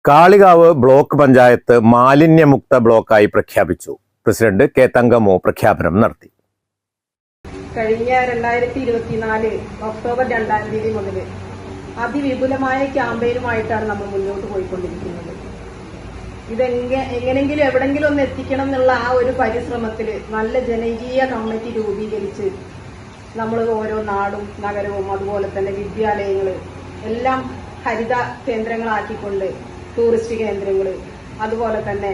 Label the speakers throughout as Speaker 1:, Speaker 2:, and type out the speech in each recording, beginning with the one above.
Speaker 1: Kalikavu block panchayat മാലിന്യമുക്ത ബ്ലോക്കായി പ്രഖ്യാപിച്ചു. പ്രസിഡന്റ് കെ തങ്കമ്മു പ്രഖ്യാപനം നടത്തി.
Speaker 2: കഴിഞ്ഞ 2024 ഒക്ടോബർ 2-ാം തീയതി മുതൽ അതിവിപുലമായ ക്യാമ്പയിനുമായിട്ടാണ് നമ്മൾ മുന്നോട്ട് പോയിക്കൊണ്ടിരിക്കുന്നത്. എങ്ങനെങ്കിലും എവിടെങ്കിലും ഒന്ന് എത്തിക്കണം എന്നുള്ള ആ ഒരു പരിശ്രമത്തിൽ നല്ല ജനകീയ കമ്മിറ്റി രൂപീകരിച്ച് നമ്മൾ ഓരോ നാടും നഗരവും അതുപോലെ തന്നെ വിദ്യാലയങ്ങൾ എല്ലാം ഹരിത കേന്ദ്രങ്ങളാക്കിക്കൊണ്ട് ടൂറിസ്റ്റ് കേന്ദ്രങ്ങൾ അതുപോലെ തന്നെ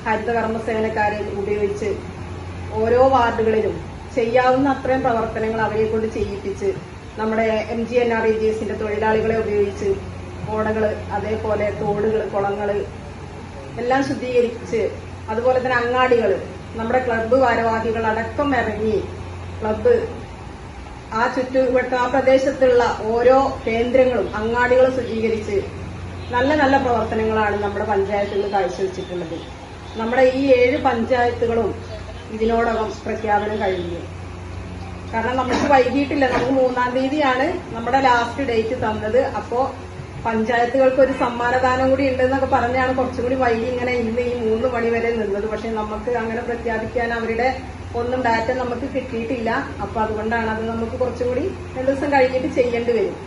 Speaker 2: ഹരിത കർമ്മസേനക്കാരെ ഉപയോഗിച്ച് ഓരോ വാർഡുകളിലും ചെയ്യാവുന്ന അത്രയും പ്രവർത്തനങ്ങൾ അവരെ കൊണ്ട് ചെയ്യിപ്പിച്ച് നമ്മുടെ MGNREGSന്റെ തൊഴിലാളികളെ ഉപയോഗിച്ച് ഓടകള് അതേപോലെ തോടുകൾ കുളങ്ങൾ എല്ലാം ശുദ്ധീകരിച്ച് അതുപോലെ തന്നെ അങ്ങാടികൾ നമ്മുടെ ക്ലബ്ബ് ഭാരവാഹികൾ അടക്കം ഇറങ്ങി ക്ലബ്ബ് ആ ചുറ്റുവട്ട ആ പ്രദേശത്തുള്ള ഓരോ കേന്ദ്രങ്ങളും അങ്ങാടികളും ശുചീകരിച്ച് നല്ല നല്ല പ്രവർത്തനങ്ങളാണ് നമ്മുടെ പഞ്ചായത്തുകൾ കാഴ്ചവെച്ചിട്ടുള്ളത്. നമ്മുടെ ഈ 7 പഞ്ചായത്തുകളും ഇതിനോടകം പ്രഖ്യാപനം കഴിഞ്ഞു. കാരണം നമുക്ക് വൈകിട്ടില്ല, നമുക്ക് 3-ാം തീയതിയാണ് നമ്മുടെ ലാസ്റ്റ് ഡേറ്റ് തന്നത്. അപ്പോ പഞ്ചായത്തുകൾക്ക് ഒരു സമ്മാനദാനം കൂടി ഉണ്ടെന്നൊക്കെ പറഞ്ഞാണ് കുറച്ചും കൂടി വൈകി ഇങ്ങനെ ഇന്ന് ഈ 3 മണി വരെ നിന്നത്. പക്ഷെ നമുക്ക് അങ്ങനെ പ്രഖ്യാപിക്കാൻ അവരുടെ ഒന്നും ഡാറ്റ നമുക്ക് കിട്ടിയിട്ടില്ല. അപ്പൊ അതുകൊണ്ടാണ് അത് നമുക്ക് കുറച്ചുകൂടി 2 ദിവസം കഴിഞ്ഞിട്ട് ചെയ്യേണ്ടി വരും.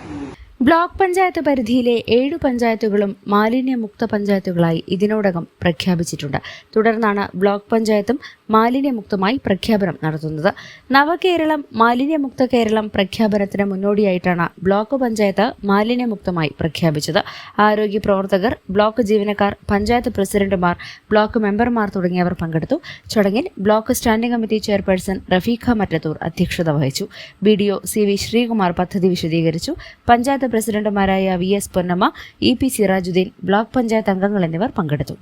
Speaker 3: ബ്ലോക്ക് പഞ്ചായത്ത് പരിധിയിലെ 7 പഞ്ചായത്തുകളും മാലിന്യമുക്ത പഞ്ചായത്തുകളായി ഇതിനോടകം പ്രഖ്യാപിച്ചിട്ടുണ്ട്. തുടർന്നാണ് ബ്ലോക്ക് പഞ്ചായത്തും മാലിന്യമുക്തമായി പ്രഖ്യാപനം നടത്തുന്നത്. നവകേരളം മാലിന്യമുക്ത കേരളം പ്രഖ്യാപനത്തിന് മുന്നോടിയായിട്ടാണ് ബ്ലോക്ക് പഞ്ചായത്ത് മാലിന്യമുക്തമായി പ്രഖ്യാപിച്ചത്. ആരോഗ്യ പ്രവർത്തകർ, ബ്ലോക്ക് ജീവനക്കാർ, പഞ്ചായത്ത് പ്രസിഡന്റുമാർ, ബ്ലോക്ക് മെമ്പർമാർ തുടങ്ങിയവർ പങ്കെടുത്തു. ചടങ്ങിൽ block standing committee chairperson Rafeekha Mattathur അധ്യക്ഷത വഹിച്ചു. BDO CV ശ്രീകുമാർ പദ്ധതി വിശദീകരിച്ചു. പഞ്ചായത്ത് പ്രസിഡന്റുമാരായ VS Ponnamma, EP Sirajuddin, block panchayat അംഗങ്ങൾ എന്നിവർ പങ്കെടുത്തു.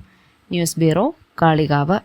Speaker 3: News bureau, Kalikavu.